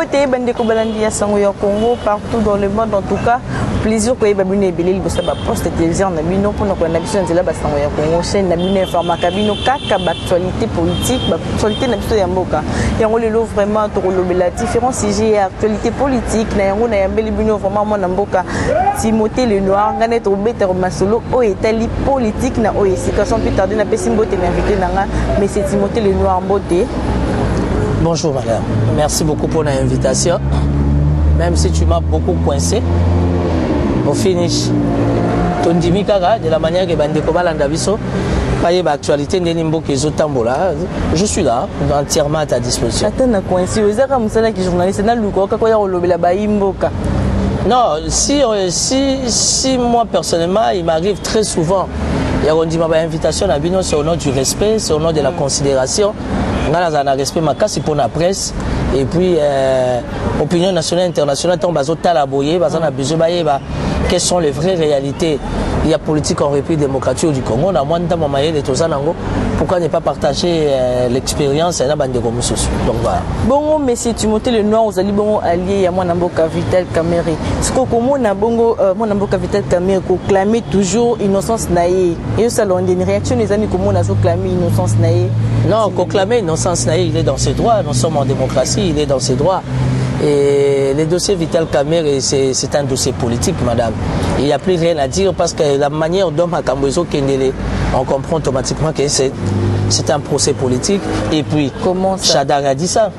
Poté Bandeko Balandi à Sangoya Congo, partout dans le monde en tout cas. Plaisir que Babine Belil, vous savez, poste télévision, Nabino, pour nous connaître de la Basangoya Congo, chaîne Nabine Informa Cabino, Kaka, actualité politique, actualité Nabito Yamboka. Yango le lot vraiment, la différents sujets, actualité politique, Nayango Nayambelibino, vraiment, mon Amboka, Timothée le Noir, Ganet Robert Masolo, Oetali politique, na Oesikation, plus tard, n'a pas Simboté, invité Nanga, mais c'est Timothée le Noir en beauté. Bonjour madame, merci beaucoup pour l'invitation. Même si tu m'as beaucoup coincé, au finish, ton dimikara de la manière que Bandeko Balanda Biso, paye l'actualité de Nimbo Kezotambola, je suis là, entièrement à ta disposition. Attends, on a coincé, vous êtes comme ça qui journaliste, c'est là le quoi qu'il y a au lobby là-bas, Imboka. Non, si moi personnellement, il m'arrive très souvent, il y a une invitation à Bino, c'est au nom du respect, c'est au nom de la considération. On a respect ma casse pour la presse et puis opinion nationale internationale tant bazo talaboyer bazana besoin quelles sont les vraies réalités il y a politique en République démocratique du Congo on a moins de temps de tozanango pourquoi ne pas partager l'expérience et la bande de communistes donc voilà bon monsieur Timothée le Noir vous allez bon allié à moi Namboka Vital Kamerhe ce que comment na bongo moi Namboka Vital Kamerhe ko clamer toujours innocence naïe et ça l'on une réaction les amis comment on a clamer innocence naïe non ko clamer innocence naïe il est dans ses droits nous sommes en démocratie il est dans ses droits et les dossiers Vital Kamerhe c'est un dossier politique madame il n'y a plus rien à dire parce que la manière dont Makambozo Kendele on comprend automatiquement que c'est un procès politique et puis comment ça Chadar a dit ça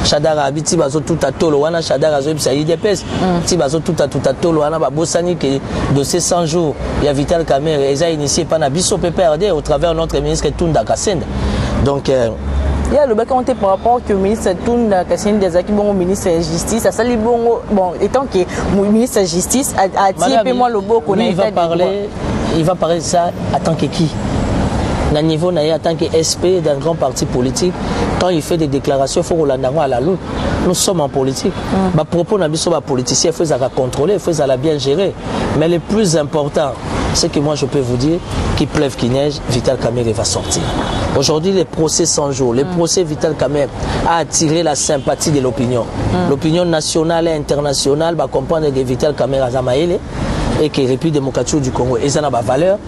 Chadar a habité bazo tout à tolo wana Chadar a zoé ça y dépêche ti bazo tout à tolo wana ba bosani que de ces 100 jours il y a Vital Kamerhe et ça initié par na biso PPRD au travers notre ministre Tunda Kassenda donc il y a le bac par rapport que le ministre Tunda Kassenda Dezaki bon ministre de la justice ça sali bon étant que le ministre de la justice a tiré moi le beau qu'on a il va parler de ça en tant que qui à niveau en tant que SP d'un grand parti politique quand il fait des déclarations il faut relancer à la loupe nous sommes en politique ma propos n'a pas politicien il faut la contrôler il faut la bien gérer mais le plus important c'est que moi je peux vous dire qu'il pleuve qu'il neige Vital Kamerhe va sortir aujourd'hui les procès 100 jours les procès Vital Kamerhe a attiré la sympathie de l'opinion l'opinion nationale et internationale va comprendre que Vital Kamerhe a Zamaele et que la République démocratique du Congo est une valeur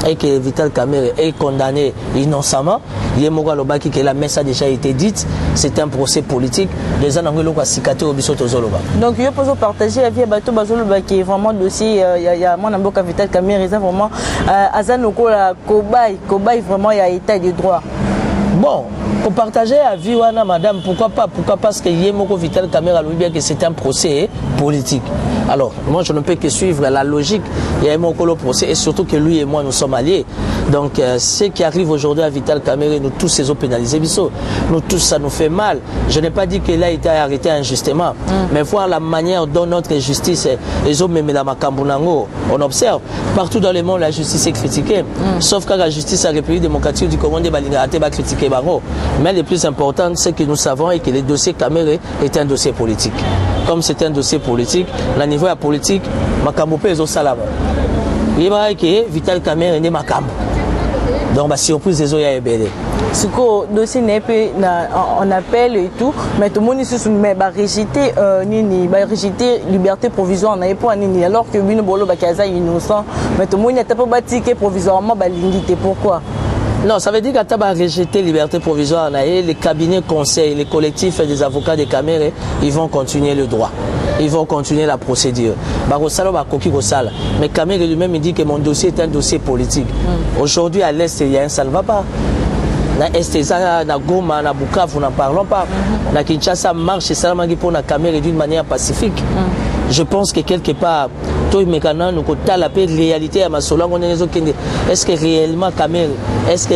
et que Vital Kamerhe est condamné innocemment. Que la messe a déjà été dite, c'est un procès politique. Les gens ont cicaté au biso tozoloba. Donc je peux partager la vie à bateau bazoloba qui est vraiment dossier. Il y a mon amboka Vital Kamerhe vraiment azanoko la cobaye vraiment il y a état de droit. Bon, pour partager la vie wana madame pourquoi pas parce que Yemoko Vital Kamerhe a lui bien que c'est un procès politique. Alors, moi, je ne peux que suivre la logique. Il y a un procès et surtout que lui et moi, nous sommes alliés. Donc, ce qui arrive aujourd'hui à Vital Kamerhe, nous tous, ces eaux pénalisés, nous tous, ça nous fait mal. Je n'ai pas dit qu'il a été arrêté injustement, mais voir la manière dont notre justice, les hommes même la Makambunango, on observe. Partout dans le monde, la justice est critiquée. Sauf que la justice à la République démocratique du Congo, va critiquer Bango. Mais le plus important, c'est que nous savons et que le dossier Kamerhe est un dossier politique. Comme c'est un dossier politique, la niveau politique, Makambo Pezo Salama. Il va que Vital Kamerhe n'est Makambo. Donc, la surprise des Oya est belle. Ce que dossier n'est pas en appel et tout, mais tout le monde rejeter liberté provisoire n'a pas nini alors que Bino Bolo Bakaza est innocent, mais tout le monde n'a pas bâti provisoirement balingité. Pourquoi? Non, ça veut dire qu'à rejeter liberté provisoire, les cabinets conseils, les collectifs des avocats de Kamerhe, ils vont continuer le droit. Ils vont continuer la procédure. Mais Kamerhe lui-même dit que mon dossier est un dossier politique. Aujourd'hui, à l'Est, il y a un ça ne va pas. Na Esteza, na Goma, na Bukavu, n'en parlons pas. Na Kinshasa marche et ça pour la Kamerhe d'une manière pacifique. Je pense que quelque part, tout mécanisme nous coûte la réalité à ma solange. Est-ce que réellement Kamerhe, est-ce que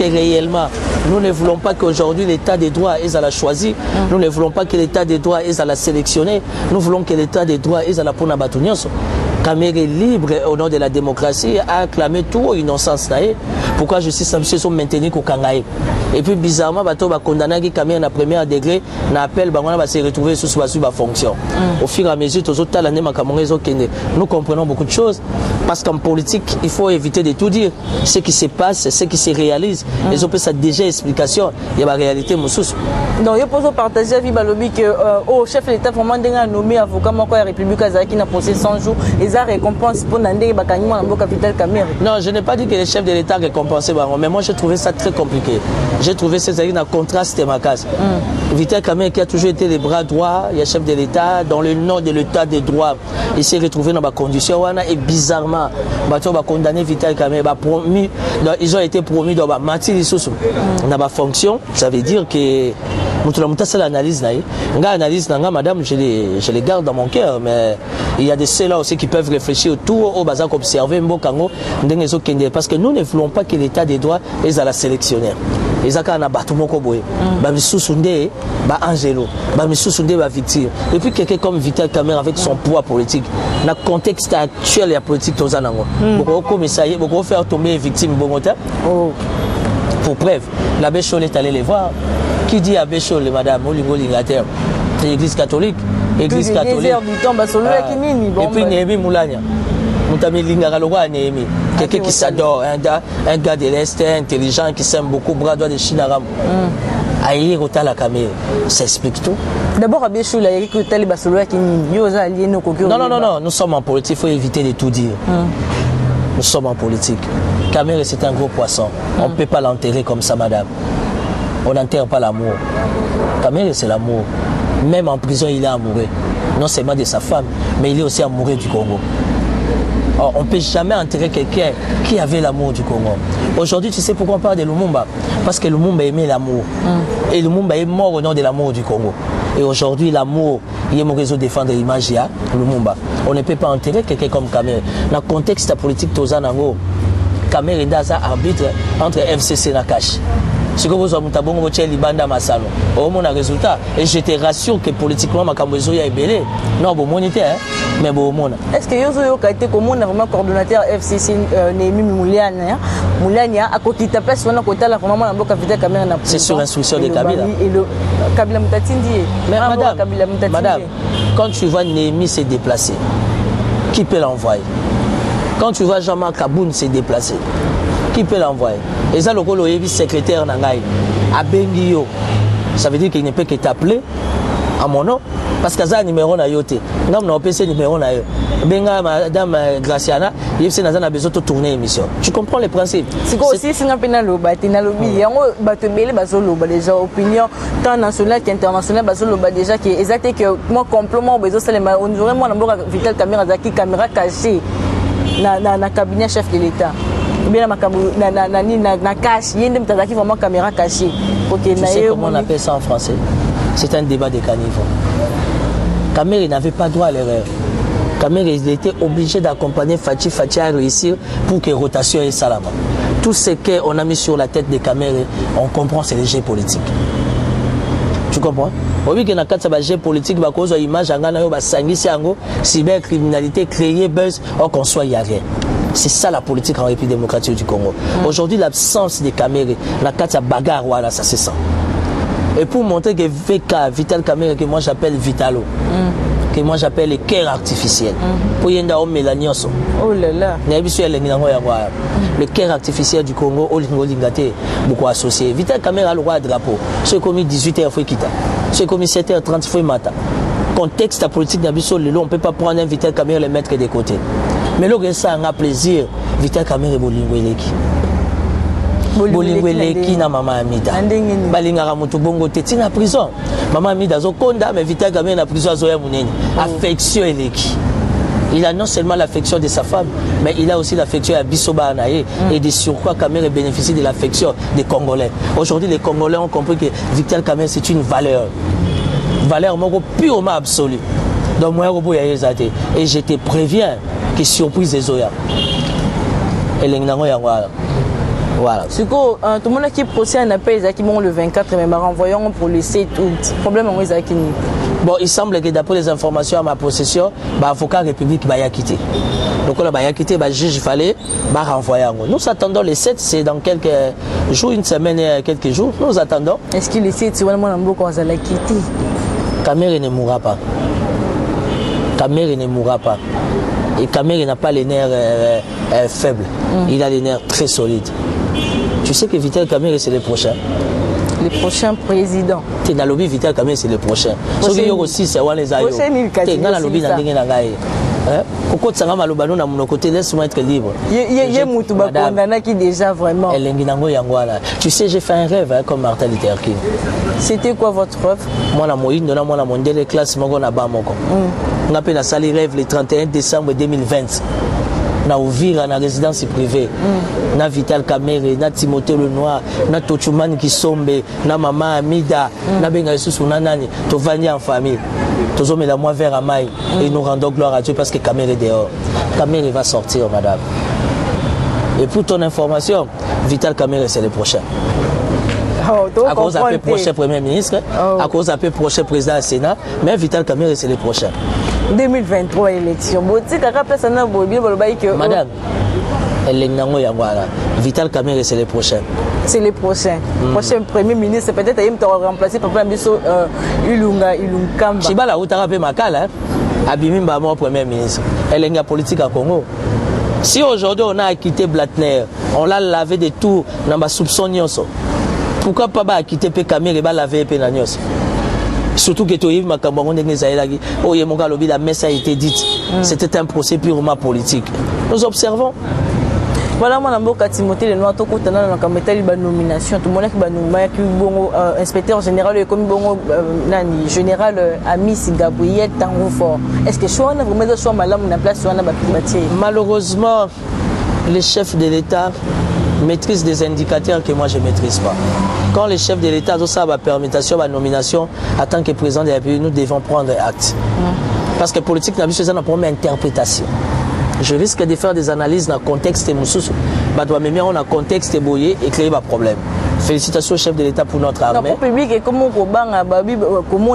réellement, nous ne voulons pas qu'aujourd'hui l'état des droits est à la choisir. Nous ne voulons pas que l'état des droits est à la sélectionner. Nous voulons que l'état des droits est à la pona batunios. Kamere libre au nom de la démocratie a acclamé tout innocence. Pourquoi justice ambitieuse sont maintenus au Kangaï? Et puis bizarrement, bateau va condamner qui Kamere na premier degré, na appel, va se retrouver sous sa fonction. Au fur et à mesure, nous comprenons beaucoup de choses parce qu'en politique, il faut éviter de tout dire. Ce qui se passe, ce qui se réalise. Les autres, ça déjà explication. Il y a la réalité, Moussous. Donc, il faut partager avec Balobi que au chef de l'État, vraiment, nommé avocat, la République qui n'a procès 100 jours, et ça récompense pour Nandé Bakani, dans le capital Kamere. Non, je n'ai pas dit que le chef de l'État récompensait, mais moi, j'ai trouvé ça très compliqué. J'ai trouvé ces années un contraste ma case. Vital Kamere qui a toujours été les bras droits, il y a chef de l'État, dans le nom de l'État des droits, il s'est retrouvé dans ma condition, et bizarrement, on va condamner Vital Kamere, ils ont été promis dans ma matière, dans ma fonction, ça veut dire que c'est l'analyse. L'analyse, madame, je les garde dans mon cœur, mais il y a des ceux-là aussi qui peuvent réfléchir autour au bazar observer parce que nous ne voulons pas que l'État des droits est à la sélectionnaire. Et ça, quand on a battu mon coboy, Angelo, victime. Et puis quelqu'un comme Vital Kamere avec son poids politique, dans le contexte actuel de la politique, beaucoup faire tomber les victimes. Pour preuve, l'abbé Chol est allé les voir. Qui dit abbé Chol, madame, l'église catholique. Église catholique. Et puis Néhémie Moulania. Quelqu'un qui s'adore, un gars de l'Est, intelligent, qui s'aime beaucoup, bras droit de Chinaram. Aïe, la caméra, ça explique tout. D'abord, abbé Chol, il y a que tel Basolo qui non, nous sommes en politique, il faut éviter de tout dire. Nous sommes en politique. Kamere, c'est un gros poisson. On ne peut pas l'enterrer comme ça, madame. On n'enterre pas l'amour. Kamere, c'est l'amour. Même en prison, il est amoureux. Non seulement de sa femme, mais il est aussi amoureux du Congo. Or, on ne peut jamais enterrer quelqu'un qui avait l'amour du Congo. Aujourd'hui, tu sais pourquoi on parle de Lumumba? Parce que Lumumba aimait l'amour. Et Lumumba est mort au nom de l'amour du Congo. Et aujourd'hui, l'amour, il est mon réseau de défendre l'image, Lumumba. On ne peut pas enterrer quelqu'un comme Kamere. Dans le contexte politique, Tozanango, Kamere est un arbitre entre FCC et Nakash. Ce que vous avez Libanda Massano. Au moins, un résultat. Et je te rassure que politiquement, ma Kambezo est belé. Non, bon, monité, mais bon, mon. Est-ce que Yozo a été comme vraiment coordonnateur FCC Némi Mouliania Mouliania a côté ta place, on a côté la vraiment la capitale Kamere. C'est sur instruction de Kabila. Et le Kabila Moutatindi. Mais madame, quand tu vois Némi se déplacer, qui peut l'envoyer? Quand tu vois Jean-Marc Kaboun se déplacer, qui peut l'envoyer? Et ça, le secrétaire Nangaï, à Bengio, ça veut dire qu'il ne peut que t'appeler à mon nom, parce que ça, numéro na yote. Nous avons PC numéro na yote. Benga, madame Graciana, il a besoin de tourner l'émission. Tu comprends les principes? C'est quoi aussi, c'est un peu dans le lobby. Déjà, opinion, tant nationale qu'internationale, déjà, qui est exact que moi, complètement, on aurait moins de Vital Kamere, caméra cachée dans le cabinet chef de l'État. Bien na cache, il y a vraiment caméra cachée. Tu sais comment on appelle ça en français? C'est un débat de caniveau. Kamere n'avait pas droit à l'erreur. Kamere était obligé d'accompagner Fachi à réussir pour que rotation et salama. Tout ce qu'on a mis sur la tête de Kamere, on comprend, c'est les jeux politiques. Tu comprends? Oui, que dans le jeu politique, il y a une image, cybercriminalité, créer buzz, or qu'on soit, il n'y a rien. C'est ça la politique en République démocratique du Congo. Aujourd'hui, l'absence de Kamere, la carte bagarre, voilà, ça se sent. Et pour montrer que VK, Vital Kamere, que moi j'appelle Vitalo, que moi j'appelle le cœur artificiel, pour y avoir Mélanioso. Oh là là. Le cœur artificiel du Congo, beaucoup associé. Vital Kamere a le droit de drapeau. C'est comme 18h, il faut quitter. C'est comme 7h30, il faut matin. Contexte politique d'Abisso, on ne peut pas prendre un Vital Kamere et le mettre de côté. Mais le reste, ça a plaisir. Vital Kamere et Bolingweleki. Bolingweleki na Maman Amida. Balingara Mutubongo Teti na prison. Maman Amida Zokonda, mais Vital Kamere na prison Zoya Mouneni. Affection Eleki. Il a non seulement l'affection de sa femme, mais il a aussi l'affection à Bissoba Anaye. Et de surcroît, Kamere bénéficie de l'affection des Congolais. Aujourd'hui, les Congolais ont compris que Vital Kamere, c'est une valeur. Valeur purement absolue. Donc, moi, et je te préviens que surprise des Zoya. Et voilà. Du coup, tout le monde qui procède un appel le 24, mais renvoyons pour le 7 août. Problème en Isakini. Bon, il semble que d'après les informations à ma possession, l'avocat République va quitter. Donc, on va quitter, le juge fallait renvoyer. Nous attendons les 7, c'est dans quelques jours, une semaine et quelques jours. Nous attendons. Est-ce qu'il essaie de se voir quand on va quitter? Kamere ne mourra pas. Kamere ne mourra pas. Et Kamere n'a pas les nerfs faibles. Il a les nerfs très solides. Tu sais que Vital Kamere, c'est le prochain. Le prochain président. Tu as lobby Vital Kamere, c'est le prochain. Ce qui est aussi, c'est les aïeux. Tu as lobby dans les aïeux. Pourquoi tu as lobby dans mon côté? Laisse-moi être libre. Il y a Moutou Bakondana qui déjà vraiment. Tu sais, j'ai fait un rêve comme Martin Luther King. C'était quoi votre rêve? Moi, je suis dans les classes, je on appelle la salle rêve le 31 décembre 2020. Na ouvrir na résidence privée. Na Vital Kamere, na Timothée Lenoir, na Tochuman Kisombe, na Maman Amida, na Benga Yesus Nani, to vani en famille. Tous hommes la moi vers Amaï et nous rendons gloire à Dieu parce que Kamere est dehors. Kamere va sortir, madame. Et pour ton information, Vital Kamere c'est le prochain. À cause d'un peu prochain Premier ministre, à cause d'un peu prochain président du Sénat, mais Vital Kamere c'est le prochain. 2023 élection. Madame, Vital Kamere c'est le prochain. C'est le prochain. Prochain Premier ministre, peut-être qu'il va remplacer Papa Mbiso Ilunga Ilunkamba. Chibala Outarape Makala, Abimi Mbamo Premier ministre. Elle est en politique à Congo. Si aujourd'hui on a quitté Blattner, on l'a lavé de tout dans ma soupçon. Pourquoi pas quitter Kamere et laver Penanios? Surtout que tu as la messe a été dite. C'était un procès purement politique. Nous observons. Voilà, moi, je Timothée Lenoir, tout le monde a nomination. Tout le monde a inspecteur général, général Amis Gabriel Tangoufort. Est-ce que je suis en place? Malheureusement, les chefs de l'État maîtrisent des indicateurs que moi je ne maîtrise pas. Quand les chefs de l'État ont sa permutation, sa nomination, en tant que président de la République, nous devons prendre acte. Parce que la politique n'a pas une première interprétation. Je risque de faire des analyses dans le contexte moussous. On a un contexte boyé et créer un problème. Félicitations au chef de l'État pour notre armée. Le public est comment on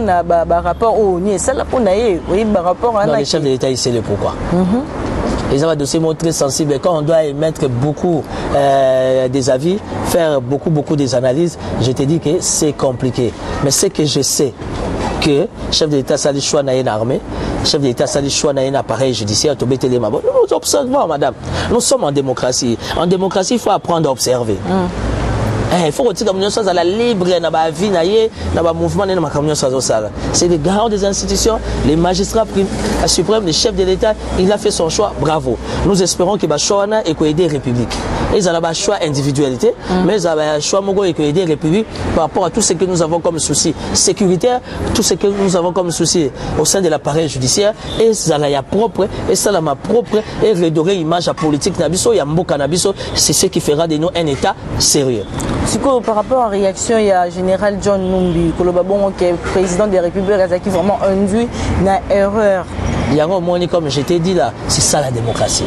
a un rapport au NIE. C'est là qu'on a eu un rapport à le chef de l'État, il sait le pourquoi. Les un dossier très sensible. Quand on doit émettre beaucoup des avis, faire beaucoup des analyses, je te dis que c'est compliqué. Mais ce que je sais, que le chef de l'État a choix d'une armée, le chef de l'État a choix d'un appareil judiciaire, nous observons, madame. Nous sommes en démocratie. En démocratie, il faut apprendre à observer. Il faut que nous soyons à la libre, mouvement, c'est les garants des institutions, les magistrats suprêmes, les chefs de l'État, il a fait son choix, bravo. Nous espérons que le choix est aider la République. Ils ont un choix individualité, mais ils ont un choix et aider la République par rapport à tout ce que nous avons comme souci sécuritaire, tout ce que nous avons comme souci au sein de l'appareil judiciaire, et ça la propre, et ça la propre, et redorer l'image politique Nabiso, Yambo Canabiso, c'est ce qui fera de nous un État sérieux. Par rapport à la réaction, il y a le général John Numbi, qui est président de la République, qui vraiment induit une erreur. Il y a un moment, comme je t'ai dit là, c'est ça la démocratie.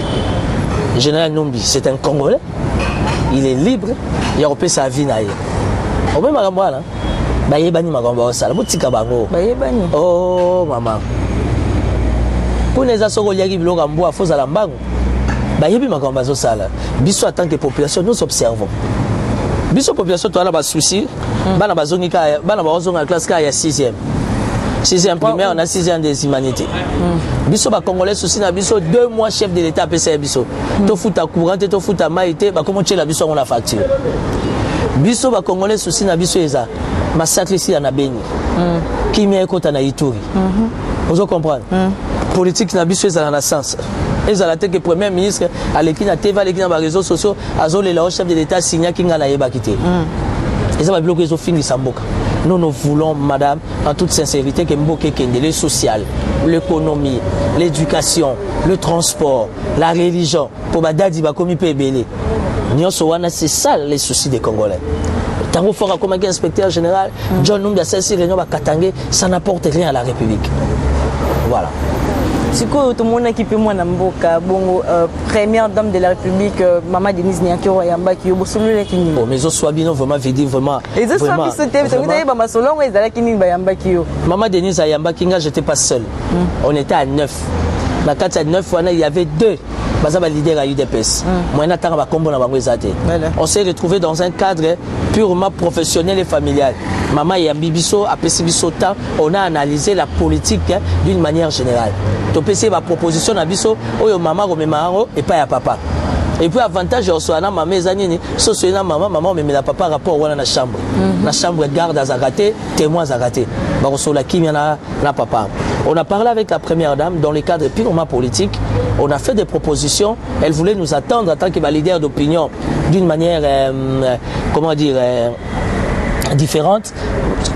Le général Numbi, c'est un Congolais, il est libre, il a repris sa vie. On peut m'agamboa là. Bayebani m'agamboa ça. Boutika bango. Bayebani. Oh maman. Pour les assogo liagi bilo gamboa faut à l'ambango. Bayebi m'agamboa ça là. Biso en tant que population nous observons. Biso population toi là bas souci. Bana bazongi ka bana bazonga classe ka ya 6e. 6e primaire, on a 6e des humanités. Biso ba Congolais souci na biso 2 mois chef de l'État PCA biso. To futa courant, to futa maïté, ba comment tu la biso on la facture. Biso ba Congolais souci na biso eza massacre ici na Beni. Qui met côté na Ituri. Vous comprenez? Politique na biso eza na sens. Ils ont été que premier ministre à l'équipe na TV, à l'équipe na réseaux sociaux, azole le chef de l'État signa kinga na yeba kité. Ils ont bloqué ils fini Samboka. Nous voulons, madame, en toute sincérité, que Mboke Kende, le social, l'économie, l'éducation, le transport, la religion, pour Badadi Bakomi Pebele. C'est ça les soucis des Congolais. Tango Fora comme inspecteur général, John Numbi a cessé réunion à Katangé, ça n'apporte rien à la République. Voilà. Siko tout le monde qui peut moi namboka bongo première dame de la République Maman Denise Niakiro Yamba qui obosulu le kini. Oh mais zo swabino vraiment vidi vraiment. Et zo swabi sauté vous avez ba masolongo ezala kini ba Yamba kio. Maman Denise Yamba kinga j'étais pas seul. On était à 9. Na kati à 9 fois il y avait 2 bazaba leader à UDPS. Moi na tanga ba kombo na bango ezate. On s'est retrouvé dans un cadre purement professionnel et familial. Maman Yambi biso a biso temps, on a analysé la politique d'une manière générale. To pesi ba proposition na biso oyo mama romemaro et pas ya papa. Et puis avantage au soana maman ezanini so soina maman mais la papa rapport wana na chambre. La chambre garde à zagaté, témoins zagaté. Ba la kimia na papa. On a parlé avec la première dame dans le cadre purement politique. On a fait des propositions. Elle voulait nous attendre en tant que leader d'opinion d'une manière, comment dire, différente.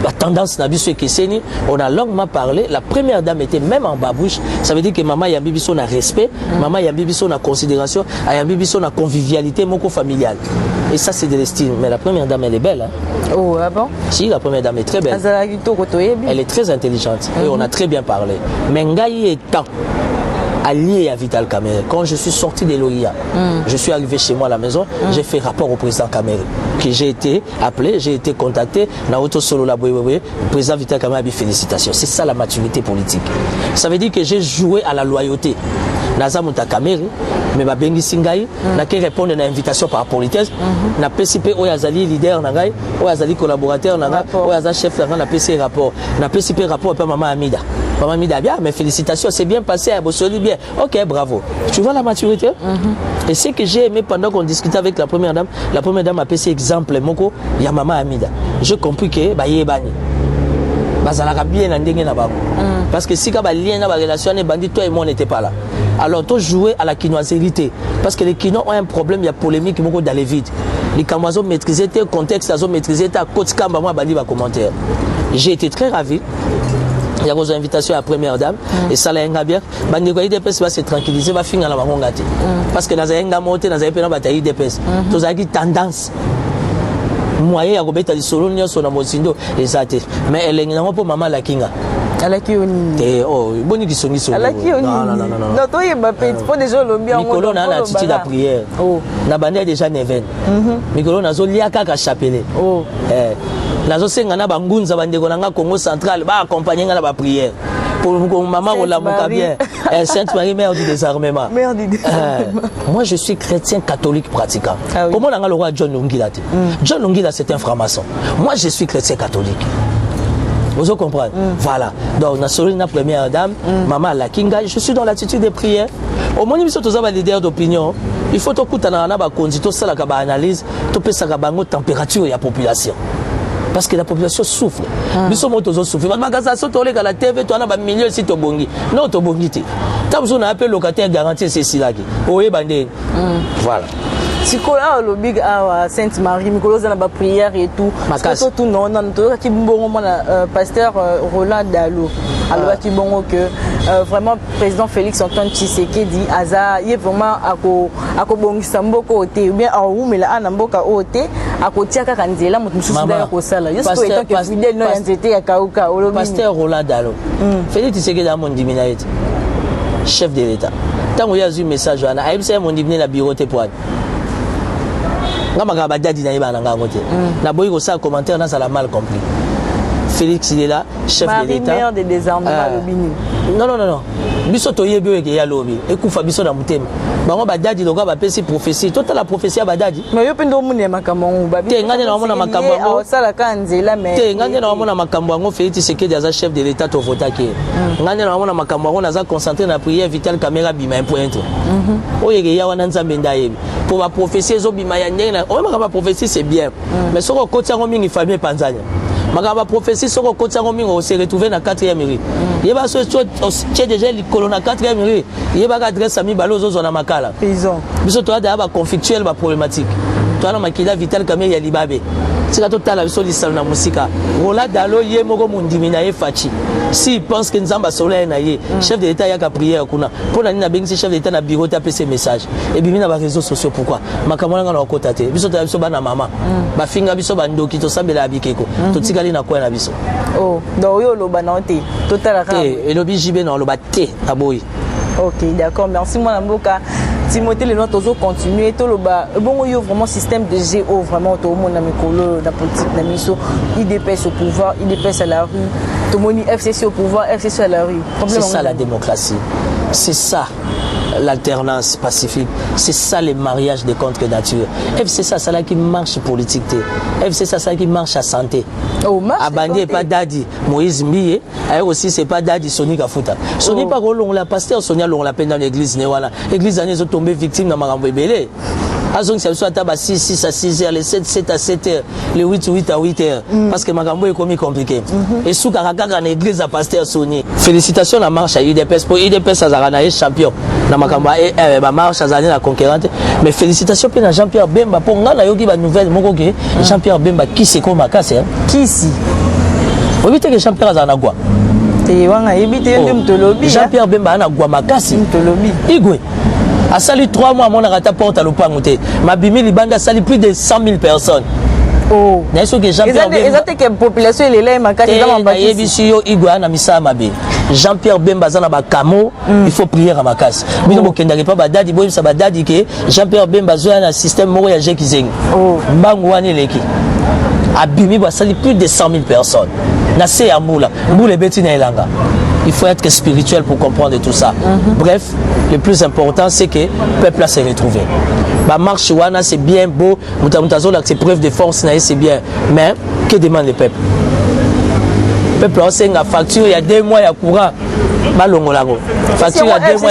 La tendance n'a pas été on a longuement parlé. La première dame était même en babouche. Ça veut dire que maman Yambi Bisso a respect, maman Yambi Bisso a considération, Yambi Bisso a convivialité familiale. Et ça, c'est de l'estime. Mais la première dame, elle est belle. Hein? Oh, ah bon? Si, la première dame est très belle. Elle est très intelligente. Et on a très bien parlé. Mais Ngaï est temps. Allié à Vital Kamerhe. Quand je suis sorti de l'OIA, je suis arrivé chez moi à la maison, j'ai fait rapport au président Kamerhe. Que j'ai été appelé, j'ai été contacté. Naoto Solo Laboye, président Vital Kamerhe, félicitations. C'est ça la maturité politique. Ça veut dire que j'ai joué à la loyauté. Naza Mouta Kamerhe, mais ma bengi singai, n'a qu'à répondre à une invitation par politesse. N'a PCP Oyazali leader nangai, Oyazali collaborateur nangai, Oyazali chef nangai, n'a PC rapport. N'a PCP rapport par Maman Amida. Maman Amida, bien, mais félicitations, c'est bien passé à Bossoli, bien. Ok, bravo. Tu vois la maturité? Et ce que j'ai aimé pendant qu'on discutait avec la première dame a passé exemple, Moko, il y a Maman Amida. J'ai compris que, bah, y est banni. Parce que si il y a une relation, toi et moi n'étaient pas là. Alors, tu jouais à la quinoiserie. Parce que les quinois ont un problème, il y a polémique dans les vides. Les Camoiseaux maîtrisaient le contexte, ils ont maîtrisé ta côte commentaire. J'ai été très ravi. Il y a une invitation à la première dame et ça l'a bien. Il va se tranquilliser, va finir la mangati. Parce que dans les ngamote, dans les batailles de pèse, tous les tendance. Moyen à remettre les solos, sur la mosindo, exact. Mais elle est pas pour maman la kinga. Oh, bonne qui sont ici. Non, toi, il m'a fait pour des gens bien. Nicolas a l'attitude de prière. La bandée déjà neven. Nicolas n'a pas qu'à chapeler. Nazo sengana bangunza bandeko nanga Congo central ba accompagner ngana ba prière pour maman ou la moka bien Sainte Marie mère du désarmement. Mère du désarmement. Moi je suis chrétien catholique pratiquant. Comment nanga le roi John Ngila? John Ngila c'est un franc-maçon. Moi je suis chrétien catholique. Vous comprenez? Voilà. Donc la première dame, maman la kinga, je suis dans l'attitude de prière. Au moins nous sommes tous les leaders d'opinion. Il faut tout na ba konzito sala ka ba analyse, to pesa ka bango température ya population. Parce que la population souffre. Nous sommes tous souffrent. La la TV, tu as un milieu si tu bongi. Non, tu bongi. Tu as besoin d'un locataire garanti, c'est si là. Voilà. Si tu as le big à Sainte Marie, tu as la prière et tout. Tout non, tu as pasteur Roland Dalo. Alors, tu as vraiment président Félix Antoine Tshisekedi dit Aza, il est vraiment à Kobongi Samboko, ou bien à Oumela Anamboka Ote, à Kotiaka Kanzela, Moussouda Kosala. Pasteur Roland Dalo. Félix Tshisekedi a mon diminaït. Chef de l'État. Tant qu'il y a un message, on a essayé mon diminer la bureau de poids. Je n'ai pas commentaire dans la mal compris. Félix il est là, chef de l'État. Maire des désarmements non. Biso toye bio ke ya lobi. Ekufa biso na mutema. Bango badadi loka ba pesi prophétie. Tota la prophétie badadi. Mais yo pendo mune makambo ba. Te ngane na mona makambo ngo. Sala kanzela mais. Te ngane na mona makambo ngo Félix Tshisekedi aza chef de l'État to vota ke. Ngane na mona makambo ngo naza concentré na prière Vital Kamerhe bima un point. Oyeke ya wana nzambe ndaye. Pour ma prophétie zo bima ya ndena. O ma prophétie c'est bien. Mais soko kotia ngo mingi famille panzanya. Ma prophétie soko kotia ngo mingi on se retrouver na 4e mairie. Yeba so tu déjà le colonna 4e mairie. Yeba ka adresse ami balozo zona makala. Paysan. Biso to ada ba conflictuel ba problématique. To ana makila Vital Kamerhe ya libabe. tika totala biso lisano na musika Rola Dalo ye moko mundimi na ye fachi si il pense que nzamba sola na ye chef de l'état yaka prière kuna pour na bengisi chef de l'état na bureau taper ses messages et bimi na ba réseaux sociaux pourquoi makamona ngana okota te biso ta biso bana mama ba finga biso bandoki to sambela bikeko to tikali na kwa na biso oh donc yo loba na te totala ka et lobi jibe na loba te aboyi. Ok, d'accord, merci moi Mboka. Timothée le note toujours continuer tout le bas. Bon, il y a vraiment système de géo vraiment tout le monde dans mikolo dans politique dans miso IDPS au pouvoir, IDPS à la rue. Tout le monde FCC au pouvoir, FCC à la rue. C'est ça la démocratie. C'est ça l'alternance pacifique. C'est ça les mariages de contre nature. FCC ça là qui marche politique. FCC ça qui marche à santé. Oh, marche. Abandé pas Dadi Moïse Mbiye, ailleurs aussi c'est pas Dadi Soni Kafuta. Soni pas on la pasteur Sonia on la peine dans l'église néwana. L'église année ont tombé victime dans Marambo Ebele. Azong c'est soit à 6 à 6 heures, les 7 à 7 heures, les 8 à 8 heures parce que Marambo est commis compliqué. Et sous Karaka dans l'église à pasteur Soni. Félicitations la marche à IDPS pour IDPS Azarana est champion. Na Makamba et ba marche Azarana la conquérante. Mais félicitations pour Jean-Pierre Bemba pour ngana yoki ba nouvelle moko ke Jean-Pierre Bemba qui c'est comme Makase hein. Qui si vous savez que Jean-Pierre Azarana quoi Jean-Pierre Bemba na gwa makasi Mtolobi Igwe a sali 3 mois mon arata porte à l'opangote ma bimi libanda sali plus de 100 000 personnes. Oh na eso que Jean-Pierre Bemba ezate que population il est makasi dans mabaki yebisu yo Igwe na misa mabe Jean-Pierre Bemba zana ba kamo il faut prier à makasi bino bokendake pa badadi boy sa badadi ke Jean-Pierre Bemba zo na système moko ya jekizengi mbangu wane leki abimi ba sali plus de 100 000 personnes. Il faut être spirituel pour comprendre tout ça. Bref, le plus important c'est que le peuple s'est retrouvé. La marche wana c'est bien beau, c'est preuve de force c'est bien, mais que demande le peuple? Le peuple a une facture il y a 2 mois il y a courant. Facture il y a 2 mois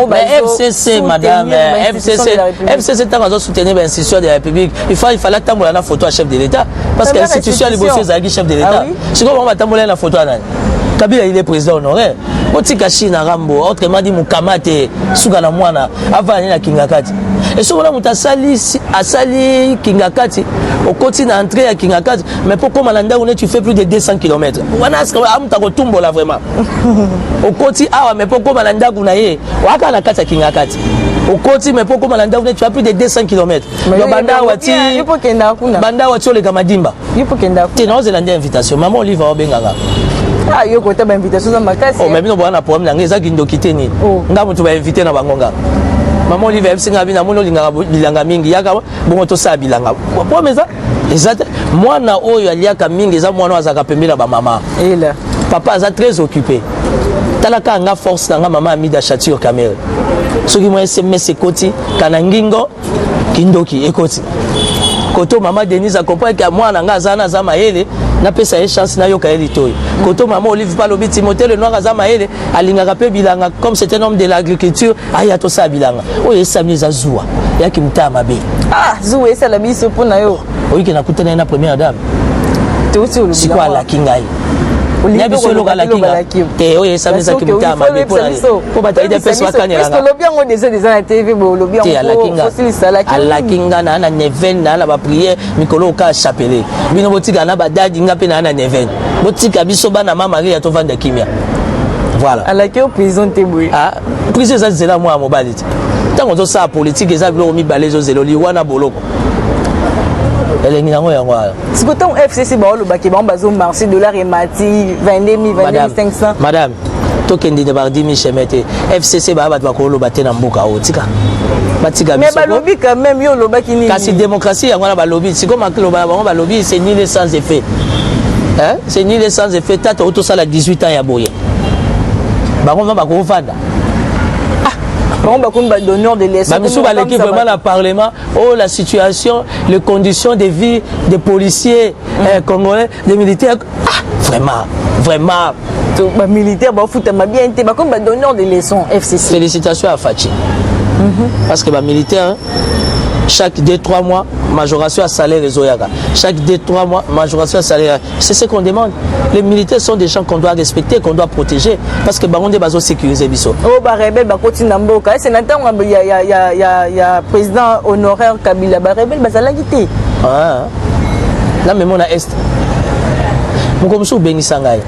mais FCC madame FCC tant soutenir l'institution de la République il fallait attendre la photo à chef de l'État parce que l'institution a bossé chef de l'État c'est comment on va attendre la photo Kabila il est président honoraire Otika China Rambo autrement dit Mukamate Sugana Mwana avant la Kingakati et ce moment asali Kingakati au continent entrée à Kingakati mais pourquoi Malanda on tu fais plus de 200 km wana amta kotumbo là vraiment au côté awa mais pourquoi Malanda kunaye waka na kati Kingakati au côté mais pourquoi Malanda on tu as plus de 200 km banda wati banda wati le kamadimba yipo kenda tu n'oses lander invitation maman Olive Obenganga ah yo ko ta ba invitation za makasi oh mais bino bwana problème na ngeza kindokite ni nga mutu ba inviter na bangonga maman Olive singa bina mono linga bilanga mingi yaka bongo to sa bilanga po meza exact mwana oyo aliaka mingi za mwana azaka pembela ba mama ela papa aza très occupé talaka nga force na nga mama amida chature camera soki mo SMS koti kana ngingo kindoki ekoti koto mama Denise a compris que moi na nga zana za maele na pesa ye chance na yoka eli toy koto mama Olive Palobi Timothée le noir za maele alingaka pe bilanga comme c'est un homme de l'agriculture aya to sa bilanga oyo esami za zuwa yaki mtama be ah zuwa esa la biso pona yo oyiki na kutana na première dame to tu lu sikwa la kingai Nyabi solo la kinga te oyo esami za kimtama be po bata ide pesa wakanyela parce que lobi ngo des na TV bo lobi ngo fosilisa la kinga na neven na ba prière mikolo ka chapelé bino botika na badadi ngape na neven botika biso bana mama Maria to vanda kimia voilà à laquelle prison te boui ah prison ça c'est là moi mobile tant on ça politique ça bilo mi balezo zelo li wana boloko elengi nango yango si ko ton FCC ba lo baki ba bazo marché dollar et mati 22 500 madame tokendi de bardi mi chemete FCC ba bat ba ko lo baté na mboka o tika batika biso mais ba lobby quand même yo lo baki ni kasi démocratie yango na ba lobby si comme lo ba lobby c'est ni les sans effet hein c'est ni les sans effet tata auto sala 18 ans ya boye ba on va ba ko fanda on va comme donneur de leçons l'équipe vraiment le parlement oh la situation les conditions de vie des policiers congolais des militaires ah vraiment les militaires ba fouta ma bien été ba comme donneur de leçons FCC félicitations à Fachi parce que les militaires chaque 2-3 mois majoration à salaire et zoyaga chaque 2-3 mois majoration à salaire c'est ce qu'on demande. Les militaires sont des gens qu'on doit respecter, qu'on doit protéger parce que baronde bazo sécuriser biso oh ba rebelle ba continue mboka c'est n'entend il y a président honoraire Kabila ba rebelle ba zala quitté Ah, là, mais mon à Est. Mon comme ça, Bengi Sangai.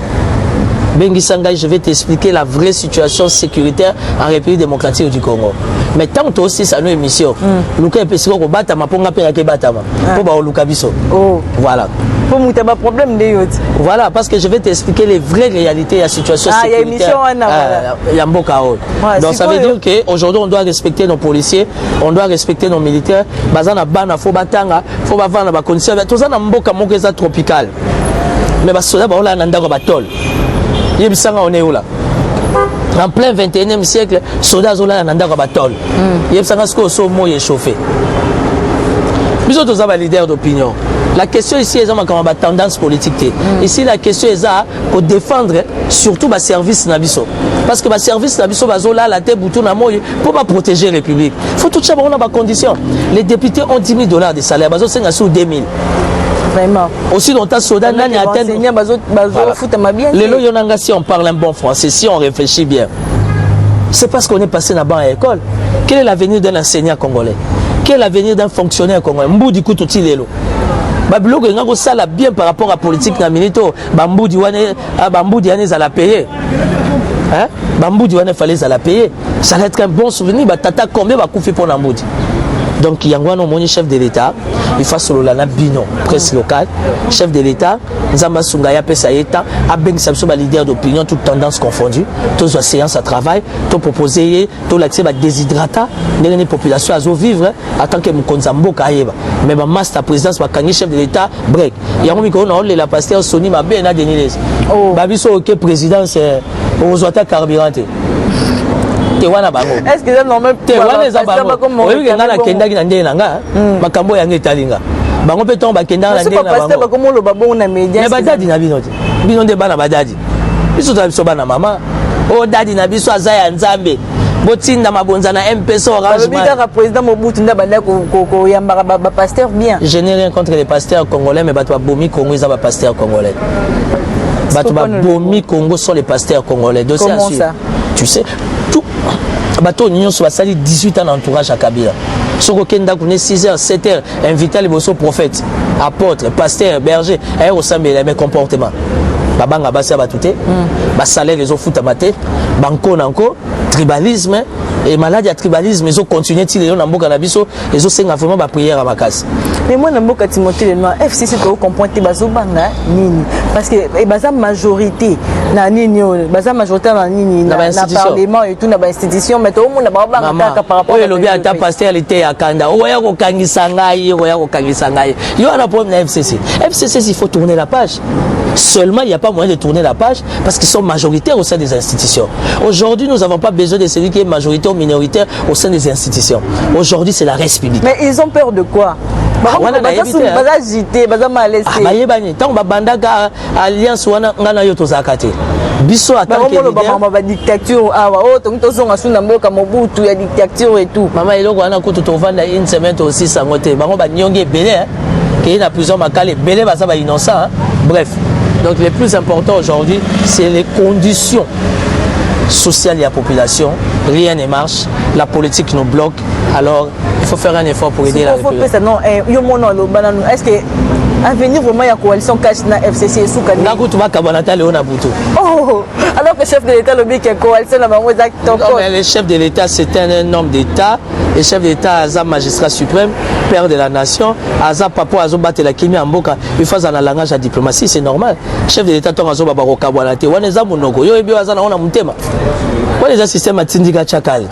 Bengi Sangai, je vais t'expliquer la vraie situation sécuritaire en République démocratique du Congo. Mais tant que aussi, ça nous émission. Luka et Pesco, on bat ma ponga pe yake batama. Pour ba Luka biso. Oh. Voilà. Pour moi, t'as pas problème de yacht. Voilà, parce que je vais t'expliquer les vraies réalités de la situation sécuritaire. Donc ça veut dire qu'aujourd'hui, on doit respecter nos policiers, on doit respecter nos militaires. Bazana bana, faut batanga, faut bavana, ba conditions. Tout ça, na mboka mokeza tropical. Mais bah cela, bah on l'a nanda ko batol. Yebisanga on est où là? En plein 21e siècle, soldats ont là nanda ko batol. Yebisanga ce que so mo est chauffé. Nous autres, nous avons leader d'opinion. La question ici est une tendance politique. Ici, la question est pour défendre surtout le service Nabiso. Parce que le service Nabiso va la tête pour protéger la République. Il faut tout ça dans les conditions. Les députés ont 10 000 $, de salaire. Ils ont 2 000. Vraiment. Aussi longtemps, soldats n'ont atteint. Si on parle un bon français, si on réfléchit bien, c'est parce qu'on est passé là-bas à l'école. Quel est l'avenir d'un enseignant congolais? Quel est l'avenir d'un fonctionnaire congolais? Mboudi Koutouti Lelo. Babiloko ngako sala bien par rapport à la politique na milito. Bamboudi wane za la payer. Hein? Bamboudi wane fallait za la payer. Ça va être un bon souvenir. Tata combien va koufi pour Namboudi. Donc Yangwano moni chef de l'État, il faut solo la bino presse locale, chef de l'État, Nzamba Sungaya Pesayeta, Abeng Samso leader d'opinion toute tendance confondue, tous les séances à travail, tout proposer, tout l'accès à déshydrata, les populations à vivre en tant que Mkonzambo Kaïba. Mais ma master présidence va gagner chef de l'État break. Yango miko na la pasteur Soni ma bena Denilez. Babiso OK présidence aux autres carburante. Est-ce que c'est normal pour oui, il y a des gens qui ont des makambo yango etalinga. Bango pe tomba kenda na ndena bango. C'est pas comme le babon na média. Mais badadi na bino. Bino de bana badadi. Biso ta biso bana mama. O dadi na biso azaya nzambe. Botinda mabonza na MPS Orange. Le président Mobutu nda banda ko yambara ba pasteur bien. Je n'ai rien contre les pasteurs congolais mais bato bomi Congo ils ont pasteurs congolais. Bato bomi Congo sont les pasteurs congolais. Comment ça? Tu sais tout bateau Union soit sali 18 ans d'entourage à Kabila. Soko Kenda kune 6h, 7h, invité les beaux prophètes, apôtres, pasteurs, bergers, et au sein de mes comportements. Babanga basi abatute, ba salaire les autres maté, banco nanko, tribalisme et maladie à tribalisme, ils ont continué ti les na mboka na biso, ils ont senga vraiment ba prière à makasi. Mais moi na mboka Timothée le noir, FCC to comprendre bazo banga nini parce que baza majorité na nini baza majorité na nini na parlement et tout na ba institution mais to monde ba banga par rapport au lobby ata pasteur était ya kanda oya ko kangisa ngai yo ana problème na FCC. FCC il faut tourner la page. Seulement, il n'y a pas moyen de tourner la page parce qu'ils sont majoritaires au sein des institutions. Aujourd'hui, nous n'avons pas besoin de celui qui est majoritaire ou minoritaire au sein des institutions. Aujourd'hui, c'est la res publique. Mais ils ont peur de quoi? Alliance Biso attend que dictature Mobutu ya dictature et tout. Maman il a kutu vendre une semaine aussi sangote. Bango ba nyonge belé qui est na prison makale belé ba ça ba innocent. Bref. Donc le plus important aujourd'hui, c'est les conditions sociales de la population. Rien ne marche, la politique nous bloque. Alors, il faut faire un effort pour aider la République. Est-ce que à venir vraiment il y a coalition cash na FCC sous Kanye? Oh, alors que le chef de l'État le dit que coalition na bango exact. Le chef de l'État c'est un homme d'État. Le chef d'État Azam magistrat suprême, père de la nation, Azam papa Azam battre la Kimi Amboka, il faut un langage à diplomatie, c'est normal. Chef de l'État ton Azam baroka boalate, on est amunoko, yo ebio Azam on a mutema. On est un système à tindika chakal.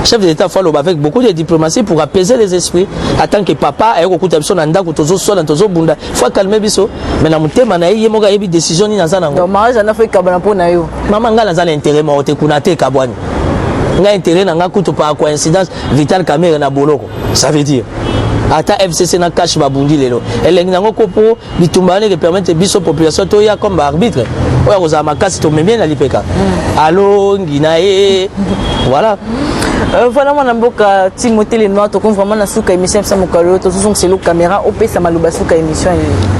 Chef de l'État faut avec beaucoup de diplomatie pour apaiser les esprits. En tant que papa, et au kuta biso nanda kutozo sola tozo bunda, faut calmer biso. Mais na mutema na ye moga yebi décision ni nazana. Donc mariage na fait kabana po na yo. Maman nga nazana intérêt mo te kunate kabwani. Nga intérêt na nga kutu par coïncidence Vital Kamerhe na boloko. Ça veut dire ata FCC na cash babundi lelo. Elengi nango kopo bitumbane que permettre biso population to ya comme arbitre. Oya koza makasi to memien na lipeka. Allo nginae. Voilà. Voilà mon amboka Timothée le noir to vraiment na suka émission ça mokalo to sont c'est le caméra op ça maloba suka émission.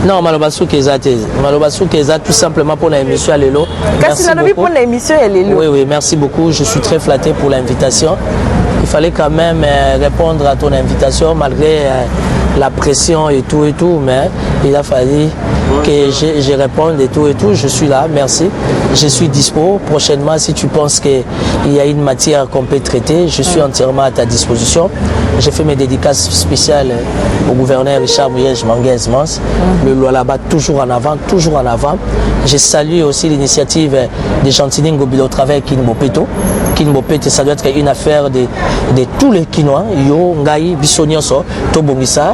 Non maloba suka ezate. Maloba suka ezate tout simplement pour la émission lelo. Merci beaucoup. Pour la émission lelo. Oui merci beaucoup, je suis très flatté pour l'invitation. Il fallait quand même répondre à ton invitation malgré la pression et tout, mais il a fallu que je réponde et tout. Je suis là, merci. Je suis dispo. Prochainement, si tu penses qu'il y a une matière qu'on peut traiter, je suis entièrement à ta disposition. J'ai fait mes dédicaces spéciales au gouverneur Richard Mouyej Manguez-Mans. Le Lualaba, toujours en avant, toujours en avant. Je salue aussi l'initiative de Gentini Ngobilo au travers Kinbopeto. Kinbopeto, ça doit être une affaire de tous les Kinois. Yo, Ngai, Bissonioso, Tobongisa.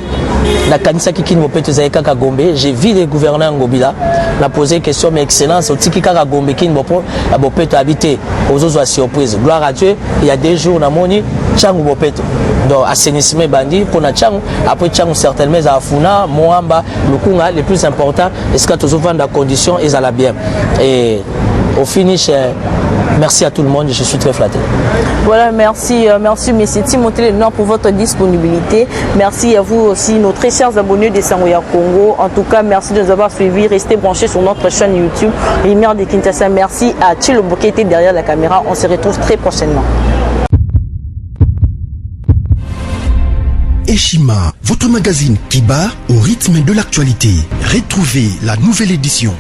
La Kanisa Kinbopeto, Zaïka Gombe. J'ai vu le gouverneur Ngobila. On a posé question, mais excellence, au Tiki Gombe, Kinbopeto habité aux autres surprises. Gloire à Dieu, il y a des jours, on a moni, Tchang Bopeto. Donc, assainissement bandi, pour na Tchang, après Tchang, certainement, à Funa, Moamba, Lukunga, le plus important, est-ce que tous vendent la condition, ils allaient bien. Et au finish, merci à tout le monde, je suis très flatté. Voilà, merci, merci M. Timothée Lenoir pour votre disponibilité. Merci à vous aussi, nos très chers abonnés de Sangoya Congo. En tout cas, merci de nous avoir suivis. Restez branchés sur notre chaîne YouTube, Lumière de Kinshasa. Merci à Chilobo qui était derrière la caméra. On se retrouve très prochainement. Eshima, votre magazine qui bat au rythme de l'actualité. Retrouvez la nouvelle édition.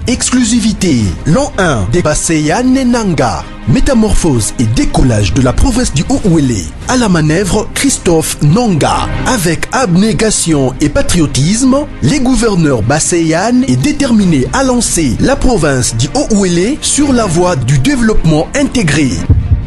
Exclusivité, l'an 1 des Basseyane Nanga. Métamorphose et décollage de la province du Haut-Ouélé. À la manœuvre, Christophe Nanga. Avec abnégation et patriotisme, les gouverneurs Basseyane est déterminé à lancer la province du Haut-Ouélé sur la voie du développement intégré.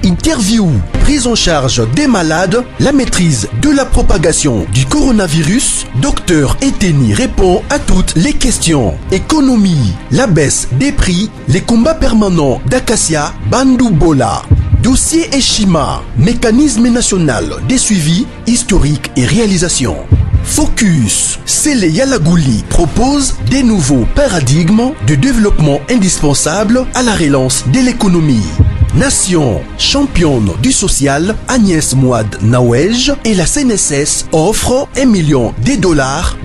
Interview, prise en charge des malades, la maîtrise de la propagation du coronavirus. Docteur Eteni répond à toutes les questions. Économie, la baisse des prix, les combats permanents d'Acacia, Bandou Bola. Dossier Eshima, mécanisme national des suivis, historiques et réalisations. Focus, Sele Yalagouli propose des nouveaux paradigmes de développement indispensables à la relance de l'économie. Nation, championne du social, Agnès Mouad Nawej et la CNSS offrent $1 million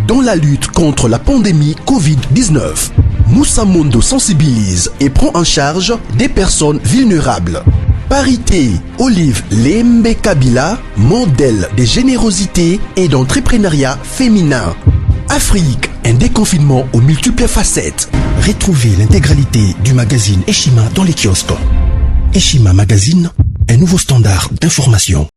dans la lutte contre la pandémie Covid-19. Moussa Mondo sensibilise et prend en charge des personnes vulnérables. Parité, Olive Lembe Kabila, modèle de générosité et d'entrepreneuriat féminin. Afrique, un déconfinement aux multiples facettes. Retrouvez l'intégralité du magazine Eshima dans les kiosques. Eshima Magazine, un nouveau standard d'information.